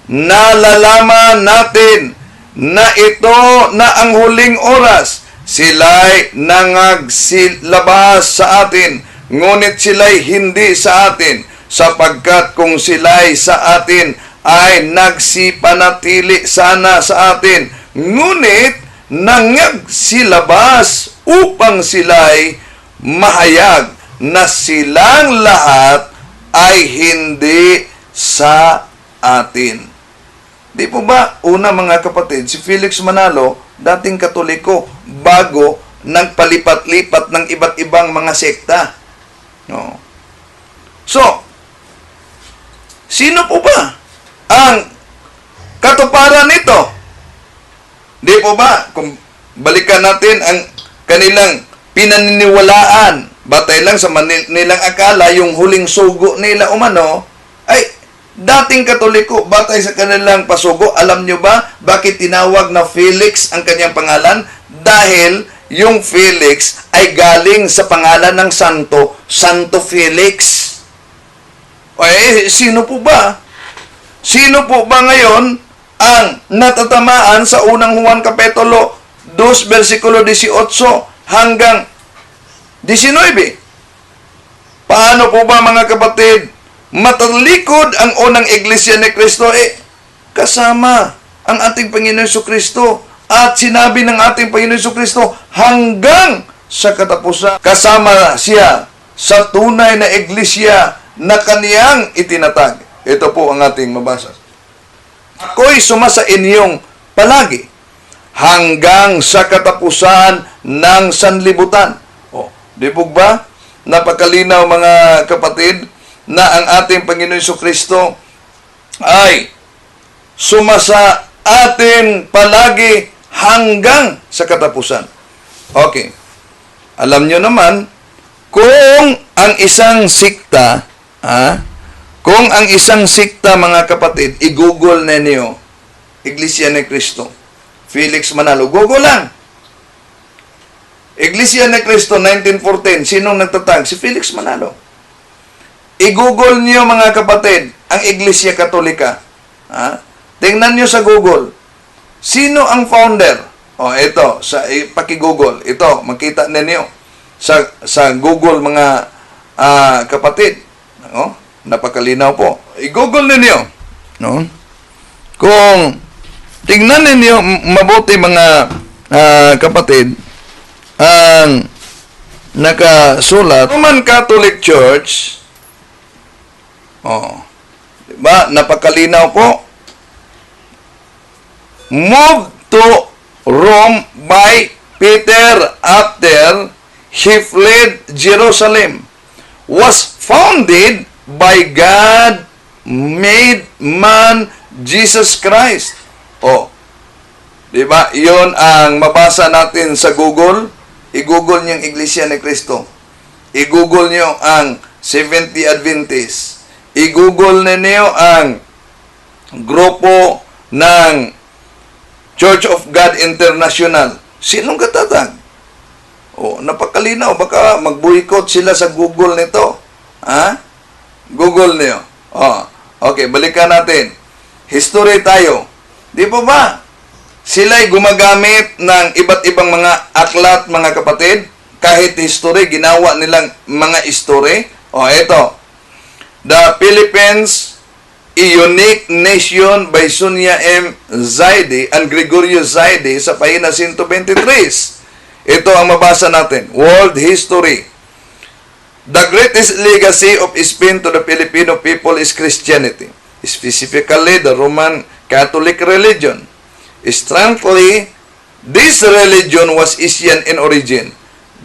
nalalaman natin na ito na ang huling oras. Sila'y nangagsilabas sa atin, ngunit sila'y hindi sa atin, sapagkat kung sila'y sa atin, ay nagsipanatili sana sa atin, ngunit nangagsilabas upang sila'y mahayag na silang lahat ay hindi sa atin. Di po ba, una mga kapatid, si Felix Manalo, dating Katoliko, bago nagpalipat-lipat ng iba't ibang mga sekta. No. So, sino po ba ang katuparan nito? Di po ba, kung balikan natin ang kanilang pinaniniwalaan, batay lang sa nilang akala, yung huling sugo nila umano, ay dating Katoliko, batay sa kanilang pasugo. Alam nyo ba bakit tinawag na Felix ang kanyang pangalan? Dahil yung Felix ay galing sa pangalan ng santo, Santo Felix. Sino po ba? Sino po ba ngayon ang natatamaan sa unang Juan Kapitulo 2, versikulo 18 hanggang 19. Paano po ba mga kapatid, matalikod ang unang iglesia ni Kristo? Kasama ang ating Panginoon Jesucristo. At sinabi ng ating Panginoon Jesucristo, hanggang sa katapusan, kasama siya sa tunay na iglesia na kaniyang itinatag. Ito po ang ating mabasa. Ako'y sumasa inyong palagi hanggang sa katapusan ng sanlibutan. Di po ba? Napakalinaw mga kapatid na ang ating Panginoon Jesucristo ay sumasa atin palagi hanggang sa katapusan. Okay. Alam nyo naman, kung ang isang sikta, mga kapatid, i-google na niyo, Iglesia ni Cristo, Felix Manalo, google lang. Iglesia ni Cristo, 1914, sinong nagtatag? Si Felix Manalo. I-google niyo mga kapatid, ang Iglesia Katolika. Tingnan niyo sa Google. Sino ang founder? Ito, paki-google. Ito, makita ninyo sa Google mga kapatid. Napakalinaw po. I-google ninyo. Kung tingnan ninyo mabuti mga kapatid, ang nakasulat, Roman Catholic Church, diba? Napakalinaw po. Moved to Rome by Peter after he fled Jerusalem. Was founded by God made man Jesus Christ. Diba? Yun ang mabasa natin sa Google. I-google niyo ang Iglesia ni Cristo. I-google niyo ang Seventh Adventist. I-google niyo ang grupo ng Church of God International. Sinong katatag? Napakalinaw. Baka mag-boycott sila sa Google nito. Google niyo. Okay, balikan natin. History tayo. Di po ba? Sila'y gumagamit ng iba't ibang mga aklat, mga kapatid. Kahit history, ginawa nilang mga history. Ito. The Philippines, a unique nation by Sonia M. Zaidi and Gregorio Zaidi sa pahina 123. Ito ang mabasa natin. World History. The greatest legacy of Spain to the Filipino people is Christianity, specifically the Roman Catholic religion. Strangely, this religion was Asian in origin,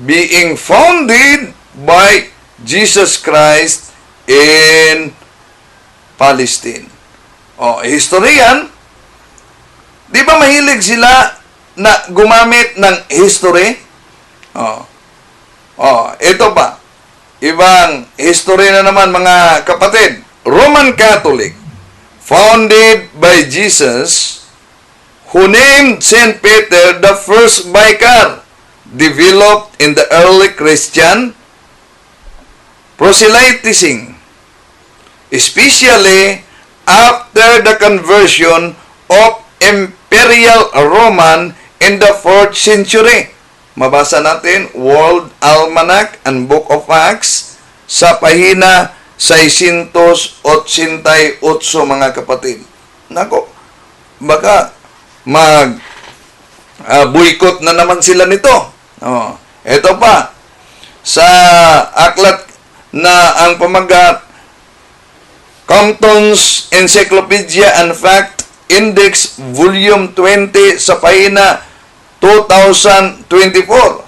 being founded by Jesus Christ in Palestine. Historian, di ba mahilig sila na gumamit ng history? Ito pa. Ibang history na naman mga kapatid. Roman Catholic, founded by Jesus, who named St. Peter the first vicar, developed in the early Christian proselytizing, especially after the conversion of Imperial Roman in the 4th century. Mabasa natin World Almanac and Book of Acts sa pahina 688 mga kapatid. Nako, baka boycott na naman sila nito. Ito pa, sa aklat na ang pamagat Compton's Encyclopedia and Fact Index Volume 20 sa pahina 2024.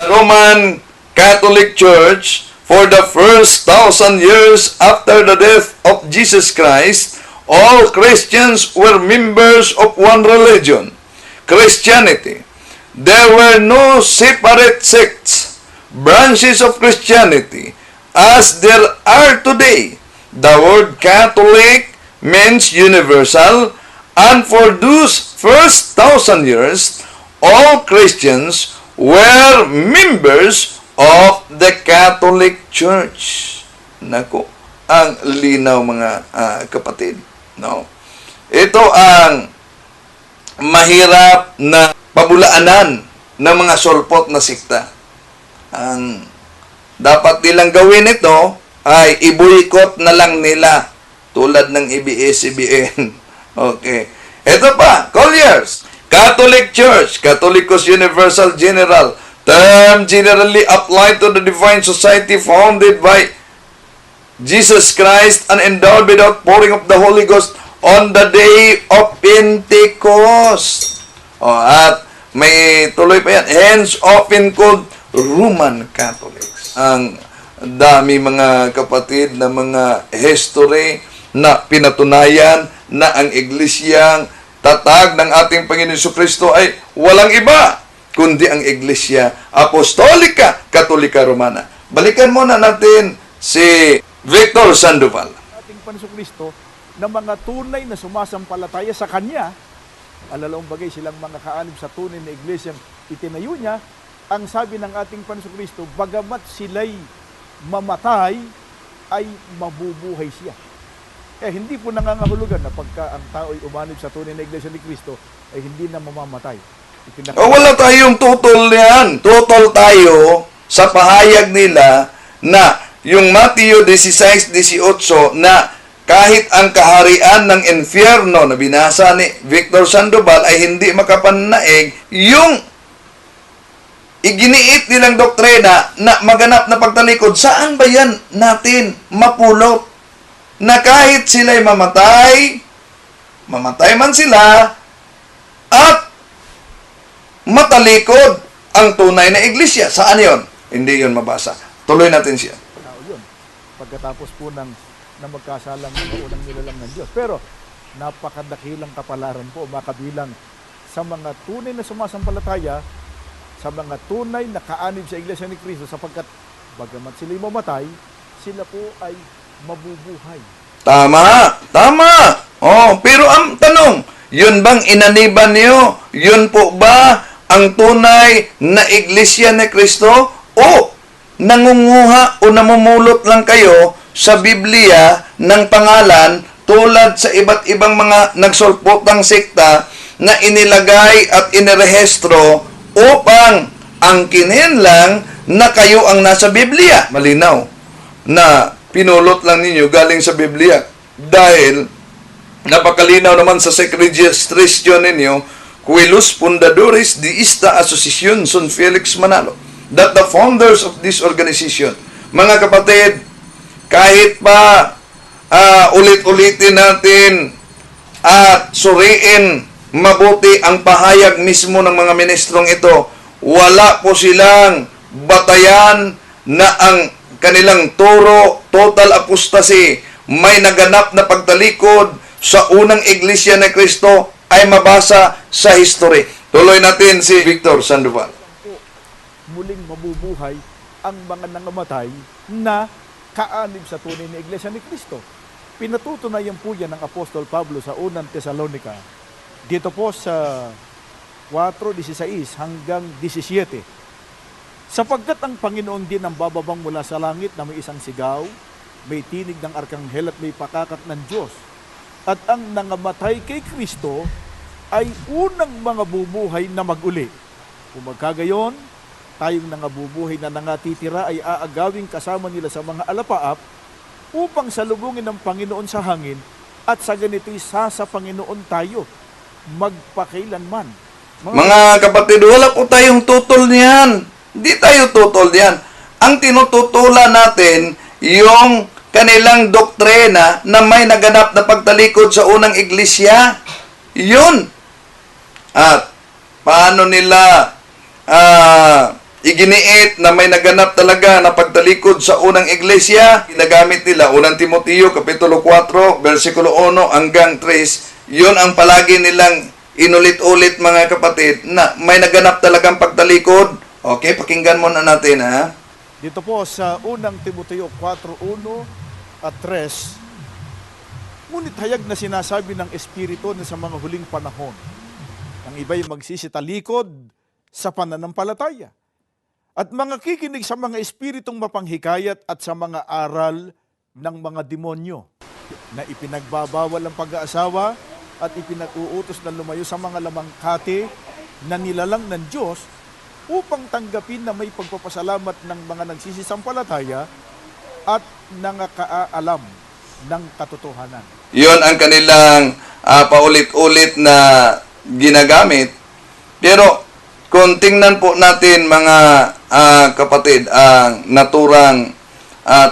Roman Catholic Church, for the first 1,000 years after the death of Jesus Christ, all Christians were members of one religion, Christianity. There were no separate sects, branches of Christianity, as there are today. The word Catholic means universal, and for those first 1,000 years, all Christians were members of the Catholic Church. Nako, ang linaw mga kapatid. No? Ito ang mahirap na pabulaanan ng mga solpot na sikta. Ang dapat nilang gawin ito ay i-boycott na lang nila tulad ng ABS-CBN. Okay. Ito pa, Colliers. Catholic Church, Catholicos Universal General, term generally applied to the divine society founded by Jesus Christ and endowed with the outpouring of the Holy Ghost on the day of Pentecost. At may tuloy pa yan, hence often called Roman Catholics. Ang dami mga kapatid na mga history na pinatunayan na ang iglesyang tatag ng ating Panginoon Jesucristo ay walang iba kundi ang Iglesia Apostolika Katolika Romana. Balikan muna natin si Victor Sandoval. Ating Panginoon Kristo na mga tunay na sumasampalataya sa Kanya, alalong bagay silang mga kaanib sa tunay na iglesyang itinayo niya, ang sabi ng ating Panginoon Kristo, bagamat sila'y mamatay, ay mabubuhay siya. Hindi po nangangahulugan na pagka ang tao ay umanib sa tunay na iglesia ni Kristo, ay hindi na mamamatay. Wala tayong tutol yan. Tutol tayo sa pahayag nila na yung Mateo 16:18 na kahit ang kaharian ng infyerno na binasa ni Victor Sandoval ay hindi makapannaig, yung iginiit nilang doktrina na maganap na pagtalikod, saan ba yan natin mapulot? Na kahit sila'y mamatay man sila, at matalikod ang tunay na iglesia. Saan yon? Hindi yon mabasa. Tuloy natin siya. Yun. Pagkatapos po na magkasalang mga unang nilalang ng Diyos. Pero napakadakilang kapalaran po makabilang sa mga tunay na sumasampalataya, sa mga tunay na kaanib sa iglesia ni Kristo, sapagkat bagamat sila'y mamatay, sila po ay mabubuhay. Tama! Tama! Pero ang tanong, yun bang inaniban niyo? Yun po ba ang tunay na iglesia ni Kristo? O nangunguha o namumulot lang kayo sa Biblia ng pangalan tulad sa iba't ibang mga nagsulpotang sekta na inilagay at inirehestro upang angkinin lang na kayo ang nasa Biblia? Malinaw na pinulot lang ninyo galing sa Biblia. Dahil napakalinaw naman sa registration ninyo, Quilus Fundadores de esta Asociación Son Felix Manalo, that the founders of this organization, mga kapatid, kahit pa ulit-ulitin natin at suriin mabuti ang pahayag mismo ng mga ministrong ito, wala po silang batayan na ang kanilang turo, total apostasy, may naganap na pagtalikod sa unang iglesia ni Kristo ay mabasa sa history. Tuloy natin si Victor Sandoval. Muling mabubuhay ang mga nangamatay na kaanib sa tunay na iglesia ni Kristo. Pinatutunayan po yan ng Apostol Pablo sa unang Tesalonica. Dito po sa 4:16 hanggang 17. Sapagkat ang Panginoon din ang bababang mula sa langit na may isang sigaw, may tinig ng arkanghel at may pakakak ng Diyos. At ang nangamatay kay Kristo ay unang mga bubuhay na mag-uli. Kung magkagayon, tayong nangabubuhay na nangatitira ay aagawing kasama nila sa mga alapaap upang salubungin ng Panginoon sa hangin, at sa ganito'y sa Panginoon tayo magpakailanman. Mga kapatid, wala po tayong tutol niyan. Hindi tayo tutol diyan. Ang tinututulan natin, yung kanilang doktrina na may naganap na pagtalikod sa unang iglesia. Yun. At paano nila iginiit na may naganap talaga na pagtalikod sa unang iglesia? Ginagamit nila, unang Timoteo, Kapitulo 4, versikulo 1 hanggang 3. Yun ang palagi nilang inulit-ulit, mga kapatid, na may naganap talagang pagtalikod. Okay, pakinggan muna natin, ha? Dito po sa unang Timoteo 4:1 at 3, ngunit hayag na sinasabi ng Espiritu na sa mga huling panahon, ang iba'y magsisitalikod sa pananampalataya, at mga kikinig sa mga espiritong mapanghikayat at sa mga aral ng mga demonyo, na ipinagbabawal ang pag-aasawa at ipinag-uutos na lumayo sa mga lamangkati na nilalang ng Diyos, upang tanggapin na may pagpapasalamat ng mga nagsisisampalataya at nangakaalam ng katotohanan. Yun ang kanilang paulit-ulit na ginagamit. Pero kung tingnan po natin mga kapatid ang naturang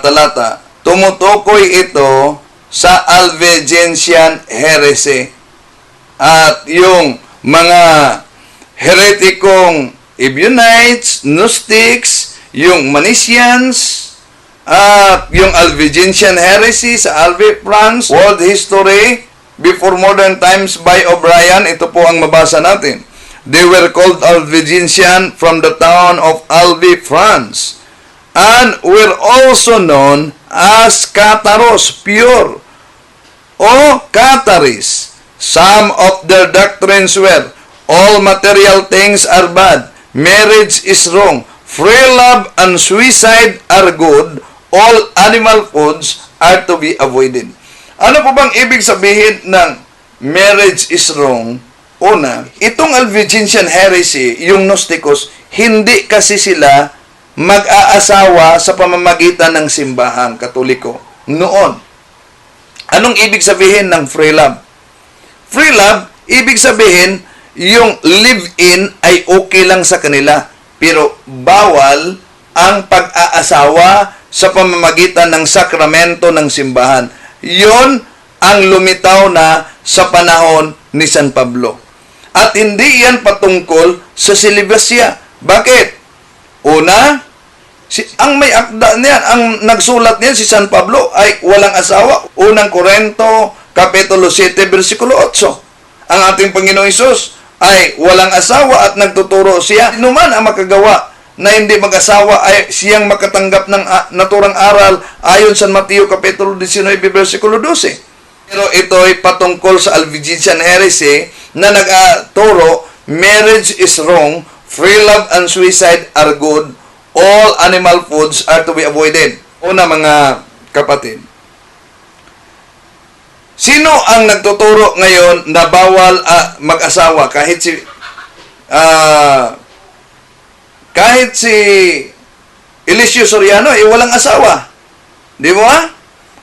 talata, tumutukoy ito sa Albigensian heresy at yung mga heretikong Ebionites, Gnostics, yung Manicians, at yung Albigensian heresy sa Albi, France, World History Before Modern Times by O'Brien, ito po ang mabasa natin. They were called Albigensian from the town of Albi, France, and were also known as Catharos, pure, o Catharis. Some of their doctrines were, all material things are bad, marriage is wrong, free love and suicide are good, all animal foods are to be avoided. Ano po bang ibig sabihin ng marriage is wrong? Una, itong Albigensian heresy, yung Gnosticos, hindi kasi sila mag-aasawa sa pamamagitan ng simbahang Katoliko noon. Anong ibig sabihin ng free love? Free love, ibig sabihin, yung live-in ay okay lang sa kanila, pero bawal ang pag-aasawa sa pamamagitan ng sakramento ng simbahan. Yon ang lumitaw na sa panahon ni San Pablo. At hindi yan patungkol sa silibasya. Bakit? Una, ang may akda niyan, ang nagsulat niyan si San Pablo ay walang asawa. Unang Korinto, Kapitulo 7, versikulo 8. Ang ating Panginoong Hesus ay walang asawa at nagtuturo siya. Sino man ang makagawa na hindi mag-asawa ay siyang makatanggap ng naturang aral ayon sa Mateo Kapitulo 19, versikulo 12. Pero ito ay patungkol sa Albigensian heresy na nag-turo, marriage is wrong, free love and suicide are good, all animal foods are to be avoided. Una mga kapatid, sino ang nagtuturo ngayon na bawal mag-asawa kahit si Eliseo Soriano ay walang asawa? Di ba?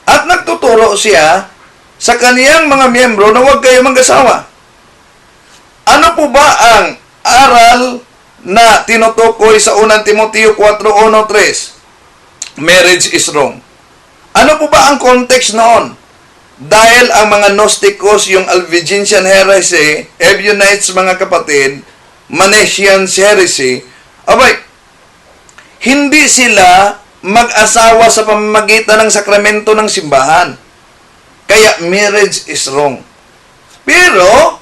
At nagtuturo siya sa kaniyang mga miyembro na huwag kayo mag-asawa. Ano po ba ang aral na tinutukoy sa 1 Timoteo 4:1-3? Marriage is wrong. Ano po ba ang context noon? Dahil ang mga Gnosticos, yung Albigensian heresy, Ebionites mga kapatid, Manicians heresy, abay, hindi sila mag-asawa sa pamamagitan ng sakramento ng simbahan. Kaya marriage is wrong. Pero,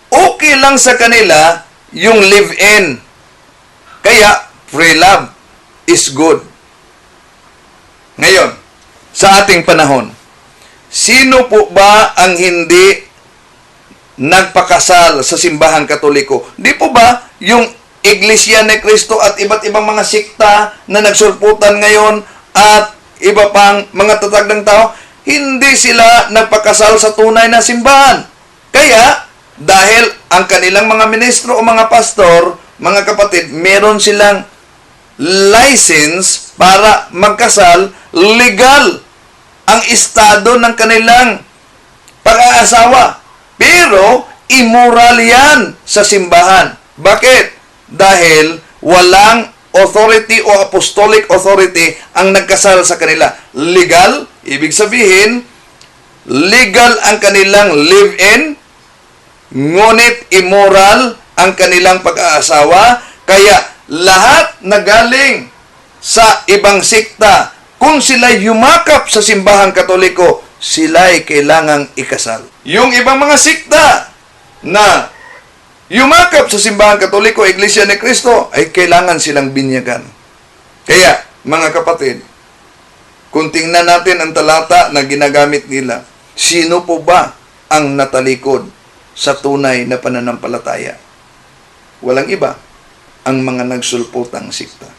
okay lang sa kanila yung live-in. Kaya, free love is good. Ngayon, sa ating panahon, sino po ba ang hindi nagpakasal sa simbahang Katoliko? Di po ba yung Iglesia ni Cristo at iba't ibang mga sikta na nagsulputan ngayon at iba pang mga tatag ng tao, hindi sila nagpakasal sa tunay na simbahan. Kaya, dahil ang kanilang mga ministro o mga pastor, mga kapatid, meron silang license para magkasal, legal ang estado ng kanilang pag-aasawa. Pero, immoral yan sa simbahan. Bakit? Dahil walang authority o apostolic authority ang nagkasal sa kanila. Legal, ibig sabihin, legal ang kanilang live-in, ngunit immoral ang kanilang pag-aasawa, kaya lahat na galing sa ibang sikta, kung sila'y yumakap sa simbahang Katoliko, sila'y kailangang ikasal. Yung ibang mga sikta na yumakap sa simbahang Katoliko, Iglesia ni Cristo, ay kailangan silang binyagan. Kaya, mga kapatid, kung tingnan natin ang talata na ginagamit nila, sino po ba ang natalikod sa tunay na pananampalataya? Walang iba, ang mga nagsulputang sikta.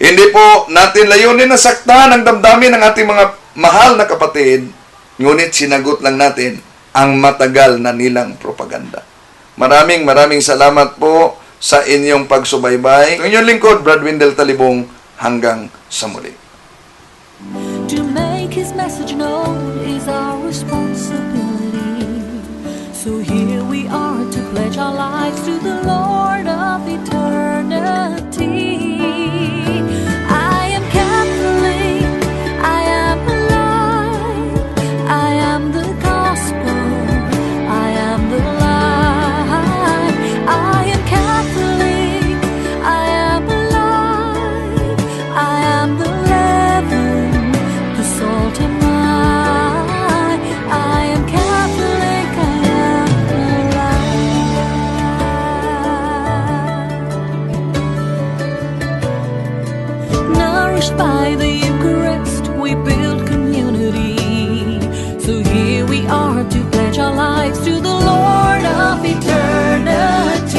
Hindi po natin layunin na sakta ng damdamin ng ating mga mahal na kapatid, ngunit sinagot lang natin ang matagal na nilang propaganda. Maraming salamat po sa inyong pagsubaybay. Ang inyong lingkod, Brad Windel Talibong, hanggang sa muli. To make His message known is our responsibility. So here we are to pledge our lives to the Lord of eternity. I am Catholic, I am alive, I am the gospel, I am the light. I am Catholic, I am alive, I am the leaven, the salt and light. I am Catholic, I am alive. Nourished by the Eucharist, we build community. So here we are to pledge our lives to the Lord of eternity.